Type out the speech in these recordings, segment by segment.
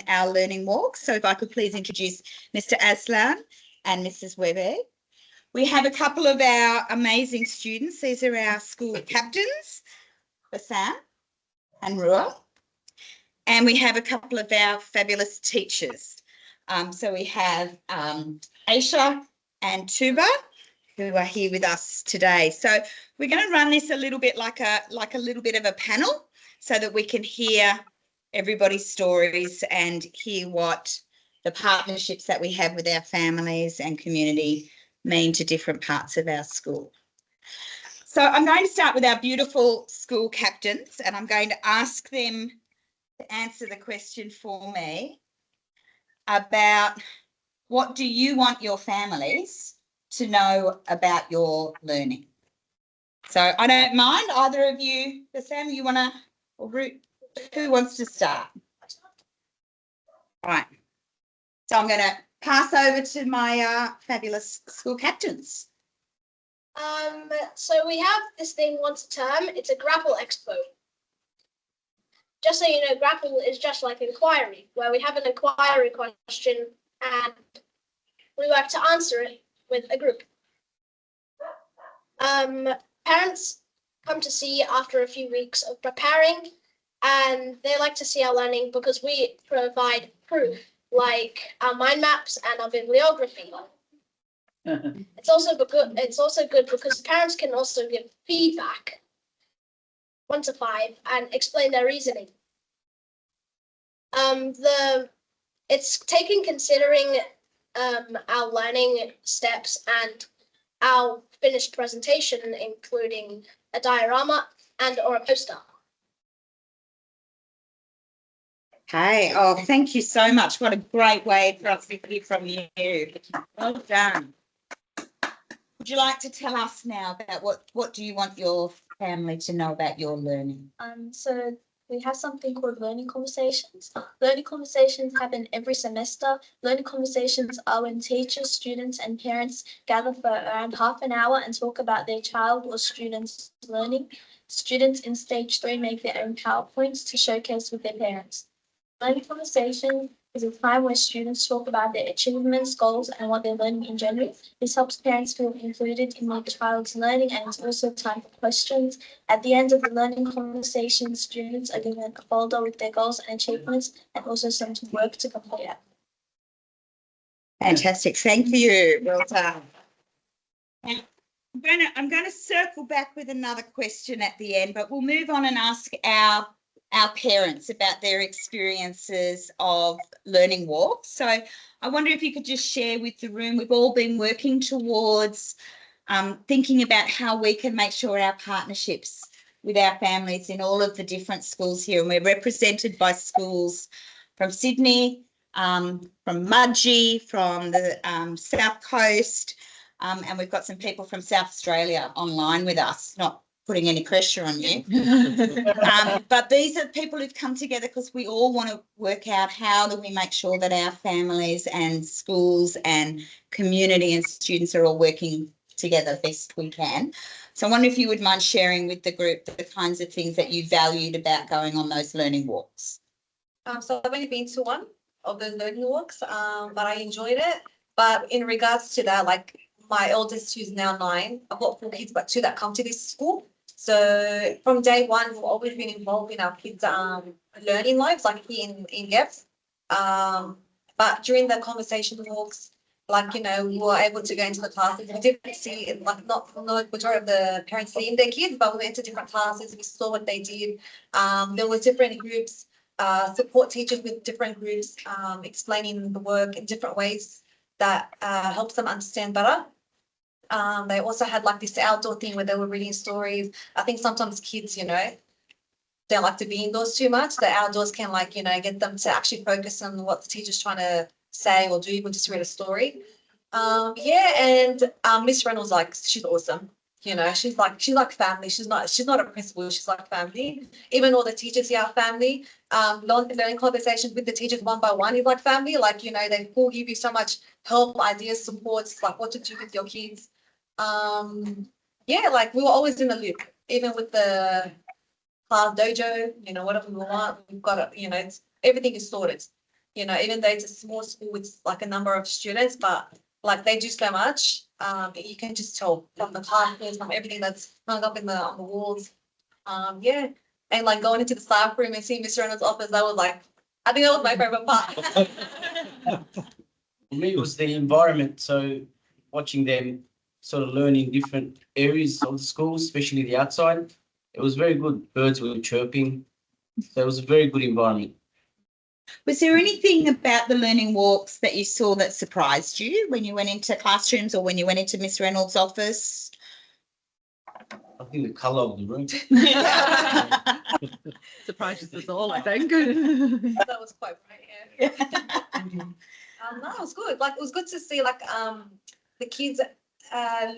our learning walk. So if I could please introduce Mr. Aslan and Mrs. Webber. We have a couple of our amazing students. These are our school captains, Bassam and Rua. And we have a couple of our fabulous teachers. So we have Aisha and Tuba, who are here with us today. So we're going to run this a little bit like a little bit of a panel so that we can hear everybody's stories and hear what the partnerships that we have with our families and community mean to different parts of our school. So I'm going to start with our beautiful school captains, and I'm going to ask them to answer the question for me about what do you want your families to know about your learning. So I don't mind either of you. Sam, you want to, or Ruth, who wants to start? Right. So I'm going to pass over to my fabulous school captains. So we have this thing once a term. It's a Grapple Expo. Just so you know, Grapple is just like inquiry, where we have an inquiry question and we work to answer it with a group. Parents come to see after a few weeks of preparing, and they like to see our learning because we provide proof, like our mind maps and our bibliography. It's also good because parents can also give feedback 1 to 5 and explain their reasoning. It's taken considering our learning steps and our finished presentation, including a diorama and or a poster. Okay. Oh, thank you so much. What a great way for us to hear from you. Well done. Would you like to tell us now about what do you want your family to know about your learning? So we have something called learning conversations. Learning conversations happen every semester. Learning conversations are when teachers, students, and parents gather for around half an hour and talk about their child or student's learning. Students in stage 3 make their own PowerPoints to showcase with their parents. Learning conversation is a time where students talk about their achievements, goals, and what they're learning in general. This helps parents feel included in their child's learning, and it's also time for questions. At the end of the learning conversation, students are given a folder with their goals and achievements, and also some work to complete. Fantastic. Thank you. Well done. Now, I'm going to circle back with another question at the end, but we'll move on and ask our parents about their experiences of learning walks. So I wonder if you could just share with the room, we've all been working towards thinking about how we can make sure our partnerships with our families in all of the different schools here, and we're represented by schools from Sydney, from Mudgee, from the South Coast, and we've got some people from South Australia online with us, not putting any pressure on you. But these are people who've come together because we all want to work out how do we make sure that our families and schools and community and students are all working together best we can. So I wonder if you would mind sharing with the group the kinds of things that you valued about going on those learning walks. So I've only been to one of the learning walks, but I enjoyed it. But in regards to that, like my eldest, who's now 9, I've got 4 kids, but 2 that come to this school. So from day one, we've always been involved in our kids' learning lives, like here in GEPS. But during the conversation walks, like, you know, we were able to go into the classes. We didn't see, like, not the majority of the parents seeing their kids, but we went to different classes. We saw what they did. There was different groups, support teachers with different groups, explaining the work in different ways that helps them understand better. They also had like this outdoor thing where they were reading stories. I think sometimes kids, you know, don't like to be indoors too much. The outdoors can, like, you know, get them to actually focus on what the teacher's trying to say or do, even just read a story. And Miss Reynolds, like, she's awesome. You know, she's like family. She's not a principal. She's like family. Even all the teachers here are family. Learning conversations with the teachers one by one is like family. Like, you know, they all give you so much help, ideas, supports, like what to do with your kids. Like we were always in the loop, even with the class dojo, you know, whatever we want, we've got it, you know, everything is sorted. You know, even though it's a small school with like a number of students, but like they do so much. You can just tell from the classes, from everything that's hung up in on the walls. Yeah, and like going into the staff room and seeing Mr. Reynolds' office, that was like, I think that was my favorite part. For me, it was the environment. So watching them sort of learning different areas of the school, especially the outside, it was very good. Birds were chirping. So it was a very good environment. Was there anything about the learning walks that you saw that surprised you when you went into classrooms or when you went into Miss Reynolds' office? I think the colour of the room. Surprises us all, I think. That was quite bright, yeah. No, it was good. Like it was good to see like the kids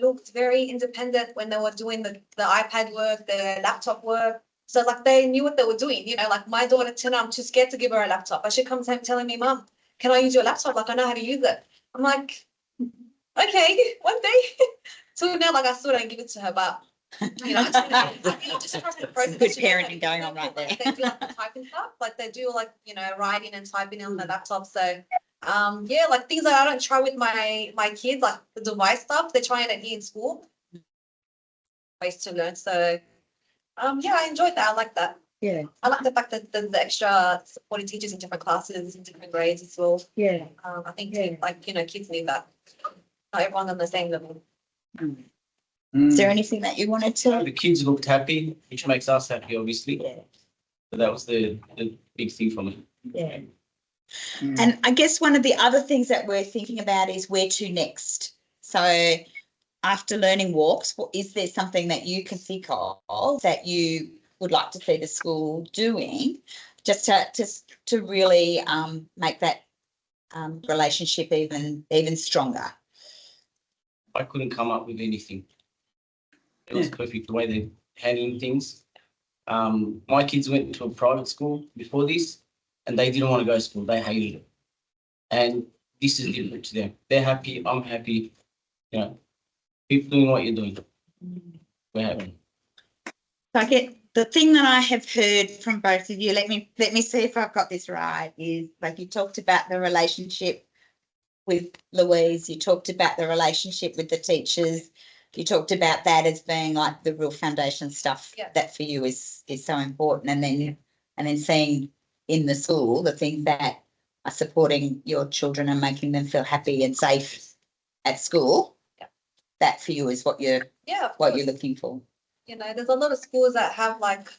looked very independent when they were doing the iPad work, the laptop work. So like they knew what they were doing. You know, like my daughter Tina, I'm too scared to give her a laptop. But she comes home telling me, Mum, can I use your laptop? Like I know how to use it. I'm like, okay, one day. So now like I still don't give it to her, but you know, just across the process. Good parenting going on right there. Like, they do like the typing stuff, like they do like, you know, writing and typing on the laptop. So yeah, like things that I don't try with my kids, like the device stuff, they're trying it here in school. Ways to learn. So yeah, I enjoyed that. I like that. Yeah, I like the fact that there's the extra supporting teachers in different classes, in different grades as well. yeah. I think Yeah. like, you know, kids need that. Not everyone's on the same level. Is there anything that you wanted to? The kids looked happy, which makes us happy, obviously. Yeah, But that was the big thing for me. yeah. And I guess one of the other things that we're thinking about is where to next. So after learning walks, is there something that you can think of that you would like to see the school doing just to really make that relationship even stronger? I couldn't come up with anything. It was perfect the way they're handling things. My kids went to a private school before this and they didn't want to go to school. They hated it. And this is different to them. They're happy. I'm happy. You know, keep doing what you're doing. We're happy. So I get the thing that I have heard from both of you. Let me see if I've got this right. Is like you talked about the relationship with Louise. You talked about the relationship with the teachers. You talked about that as being like the real foundation stuff that for you is so important. And then seeing in the school the things that are supporting your children and making them feel happy and safe at school. Yeah. That for you is what you're Yeah. you're looking for. You know, there's a lot of schools that have like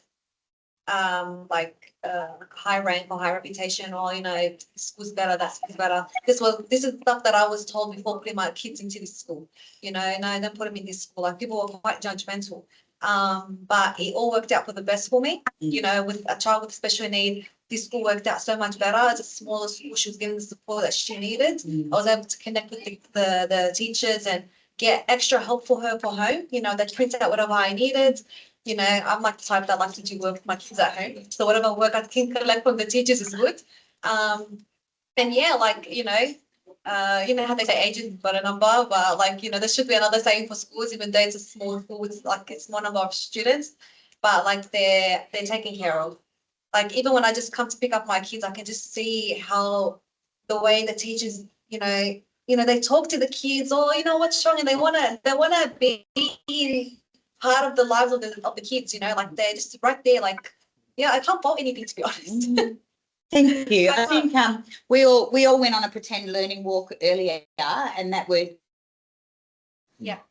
high rank or high reputation, or you know, this school's better, that school's better. This is stuff that I was told before putting my kids into this school. You know, no, don't put them in this school. Like people were quite judgmental. But it all worked out for the best for me. You know, with a child with special need, this school worked out so much better. It's a smaller school. She was getting the support that she needed. I was able to connect with the teachers and get extra help for her for home. You know, they print out whatever I needed. You know, I'm like the type that like to do work with my kids at home. So whatever work I can collect from the teachers is good. And yeah, like, you know how they say agent got a number, but like, you know, there should be another saying for schools, even though it's a small school with like a small number of students, but like they're taken care of. Like even when I just come to pick up my kids, I can just see how the way the teachers, you know, they talk to the kids, oh, you know what's wrong, and they wanna be part of the lives of the kids, you know, like they're just right there, like, yeah, I can't fault anything, to be honest. Thank you. I think we all went on a pretend learning walk earlier, and that word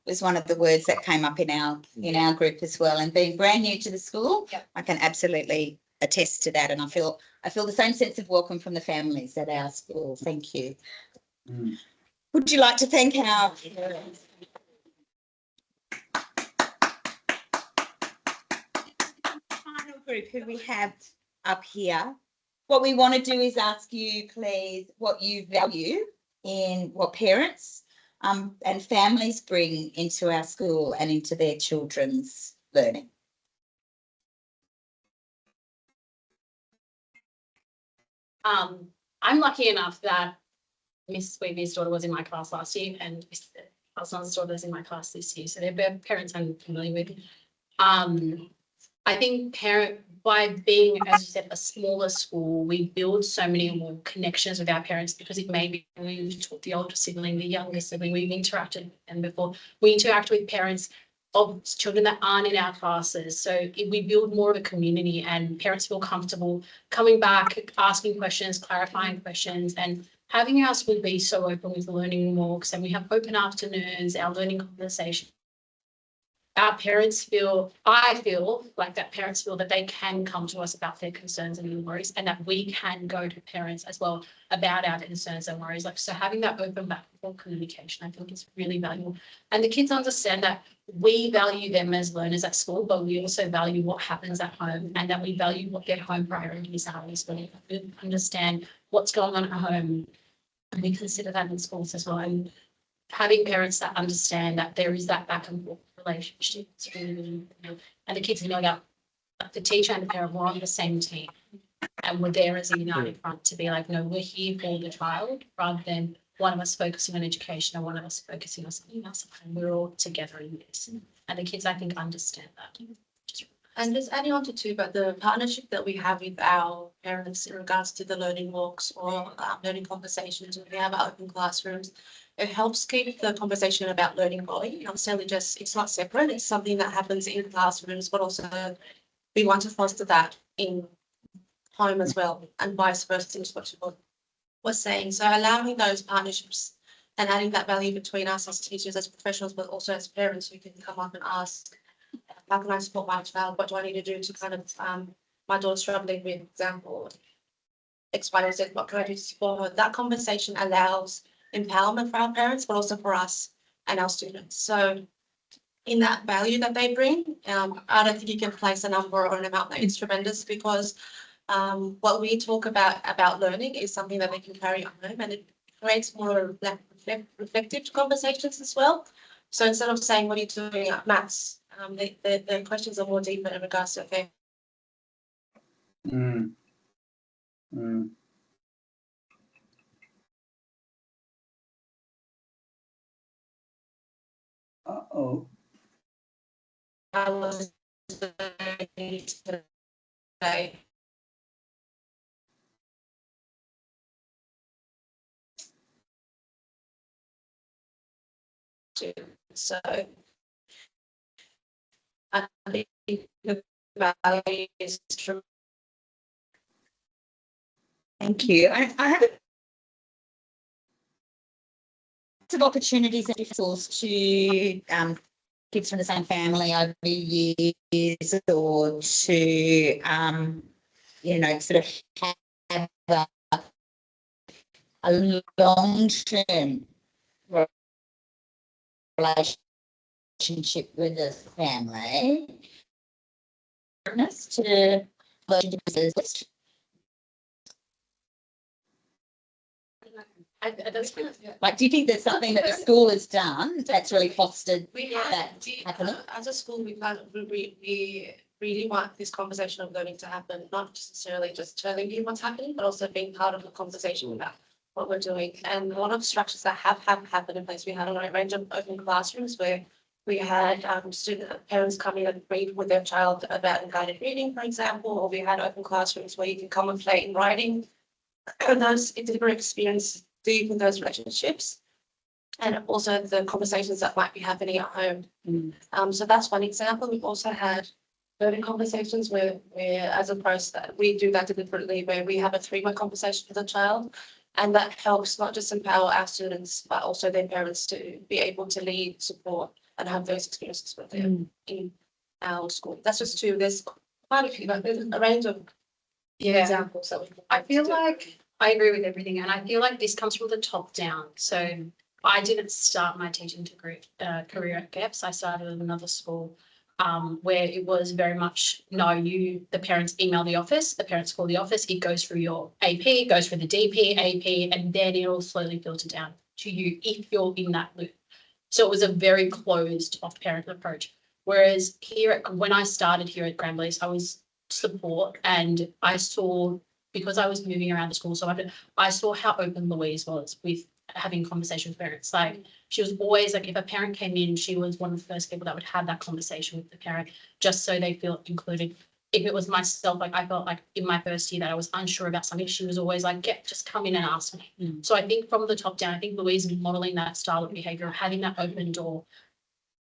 was one of the words that came up in our group as well. And being brand new to the school, I can absolutely attest to that, and I feel the same sense of welcome from the families at our school. Thank you. Would you like to thank our final group who we have up here? What we want to do is ask you, please, what you value in what parents and families bring into our school and into their children's learning. I'm lucky enough that Miss Sweetby's daughter was in my class last year, and Miss Alson's daughter was in my class this year. So they're parents I'm familiar with. I think by being, as you said, a smaller school, we build so many more connections with our parents because it may be we taught the older sibling, the younger sibling, we've interacted with them before. We interact with parents of children that aren't in our classes. So we build more of a community and parents feel comfortable coming back, asking questions, clarifying questions, and having our school be so open with learning walks, and we have open afternoons, our learning conversation. Our parents feel, I feel like that parents feel that they can come to us about their concerns and worries, and that we can go to parents as well about our concerns and worries. Like, so having that open back and forth communication, I think is really valuable. And the kids understand that we value them as learners at school, but we also value what happens at home, and that we value what their home priorities are as well. We understand what's going on at home, and we consider that in schools as well. And having parents that understand that there is that back and forth relationship, it's really, really important. And the kids know that the teacher and the parent were on the same team, and we're there as a united front to be like, no, we're here for the child, rather than one of us focusing on education and one of us focusing on something else. And we're all together in this. And the kids, I think, understand that. And just adding on to too, but the partnership that we have with our parents in regards to the learning walks or learning conversations, when we have our open classrooms, it helps keep the conversation about learning going. Not necessarily just, it's not separate, it's something that happens in classrooms, but also we want to foster that in home as well, and vice versa, is what you was saying. So allowing those partnerships and adding that value between us as teachers, as professionals, but also as parents who can come up and ask, how can I support my child? What do I need to do to kind of, my daughter's struggling with example, X, Y, or Z, what can I do to support her? That conversation allows empowerment for our parents, but also for us and our students. So in that value that they bring, I don't think you can place a number or an amount. It's tremendous, because what we talk about learning is something that they can carry on home, and it creates more reflective conversations as well. So instead of saying, what are you doing at maths? The questions are more deeper in regards to, okay. Mm. Mm. Uh-oh. I was learning today. So I think the value is true. Thank you. I have lots of opportunities at schools to kids from the same family over the years, or to sort of have a long-term relationship with the family. To like, do you think there's something that the school has done that's really fostered that happening? As a school, we really want this conversation of learning to happen, not necessarily just telling you what's happening, but also being part of the conversation about what we're doing. And a lot of structures that have happened in place, we had a range of open classrooms where we had parents come in and read with their child about guided reading, for example, or we had open classrooms where you can come and play in writing. And those different experiences deepen those relationships, and also the conversations that might be happening at home. So that's one example. We've also had learning conversations where as a process, we do that deliberately, where we have a 3-way conversation with a child, and that helps not just empower our students, but also their parents to be able to lead, support, and have those experiences with them in our school. That's just 2. There's quite a few, but there's a range of examples that we I feel like I agree with everything, and I feel like this comes from the top down. So I didn't start my teaching career at GEPS. I started at another school where it was very much, the parents email the office, the parents call the office, it goes through your AP, goes through the DP, AP, and then it'll slowly filter down to you if you're in that loop. So it was a very closed off parent approach. Whereas when I started here at Gramblys, I was support, and I saw, because I was moving around the school so often, I saw how open Louise was with having conversations with parents. Like, she was always like, if a parent came in, she was one of the first people that would have that conversation with the parent, just so they feel included. if it was myself, like I felt like in my first year that I was unsure about something, she was always like, just come in and ask me. So I think from the top down, I think Louise is modeling that style of behavior, having that open door.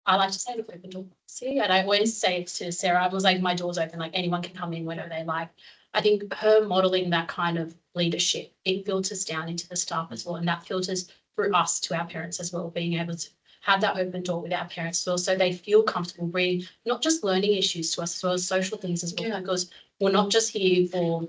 I like to say the open door. See, and I always say it to Sarah, I was like, my door's open, like anyone can come in whenever they like. I think her modeling that kind of leadership, it filters down into the staff as well. And that filters through us to our parents as well, being able to have that open door with our parents as well, so they feel comfortable bringing not just learning issues to us as well as social things as well, because we're not just here for,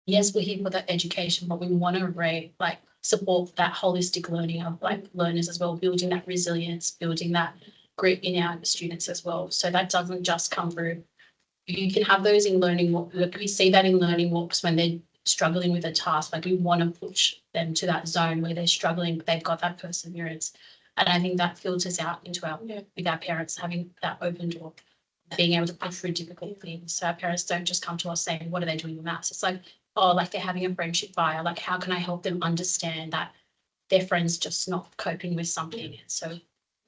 yes, we're here for the education, but we want to support that holistic learning of like learners as well, building that resilience, building that grit in our students as well. So that doesn't just come through. You can have those in learning walk. We see that in learning walks when they're struggling with a task, like we want to push them to that zone where they're struggling, but they've got that perseverance. And I think that filters out into with our parents having that open door, being able to push through difficult things. So our parents don't just come to us saying, what are they doing in maths? It's like, oh, like they're having a friendship fire. Like, how can I help them understand that their friend's just not coping with something? And so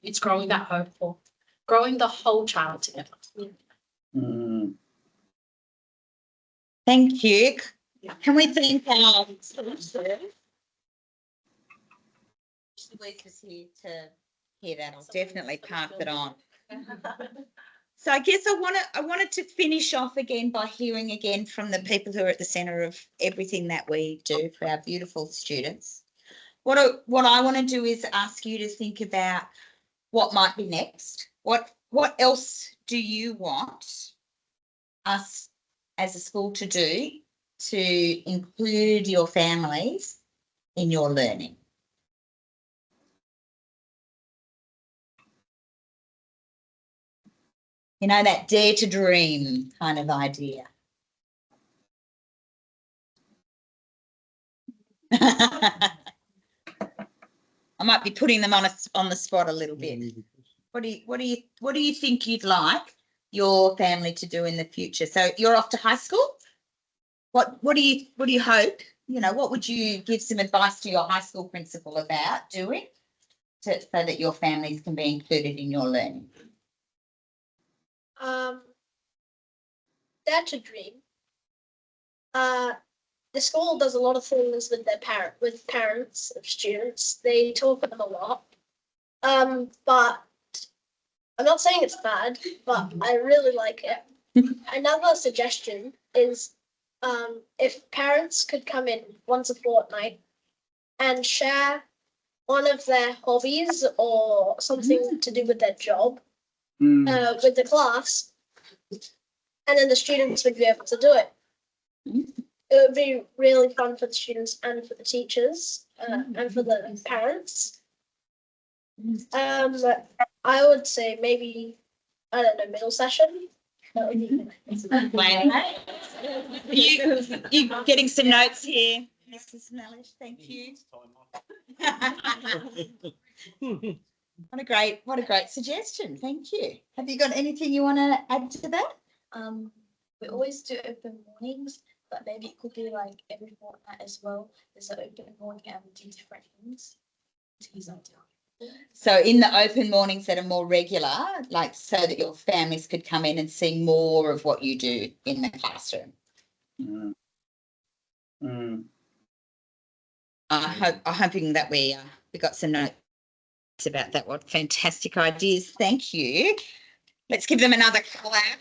it's growing that hope for growing the whole child together. Mm, Thank you. Can we thank our sponsors? Louise was here to hear that. I'll definitely pass it on. So I guess I wanted to finish off again by hearing again from the people who are at the centre of everything that we do for our beautiful students. What I want to do is ask you to think about what might be next. What else do you want us as a school to do to include your families in your learning? You know, that dare to dream kind of idea. I might be putting them on the spot a little bit. What do you think you'd like your family to do in the future? So you're off to high school. What do you hope? You know, what would you give some advice to your high school principal about doing so that your families can be included in your learning? Dare to dream. The school does a lot of things with parents of students. They talk to them a lot. But I'm not saying it's bad, but I really like it. Another suggestion is if parents could come in once a fortnight and share one of their hobbies or something to do with their job with the class, and then the students would be able to do it. It would be really fun for the students and for the teachers and for the parents. I would say maybe, I don't know, middle session. That would be You getting some notes here, Mrs. Mellish? Thank you. What a great suggestion. Thank you. Have you got anything you want to add to that? We always do open mornings, but maybe it could be like every fortnight as well. There's an open morning and we do different things. So in the open mornings that are more regular, like so that your families could come in and see more of what you do in the classroom. I'm hoping that we got some notes about that. What fantastic ideas. Thank you. Let's give them another clap.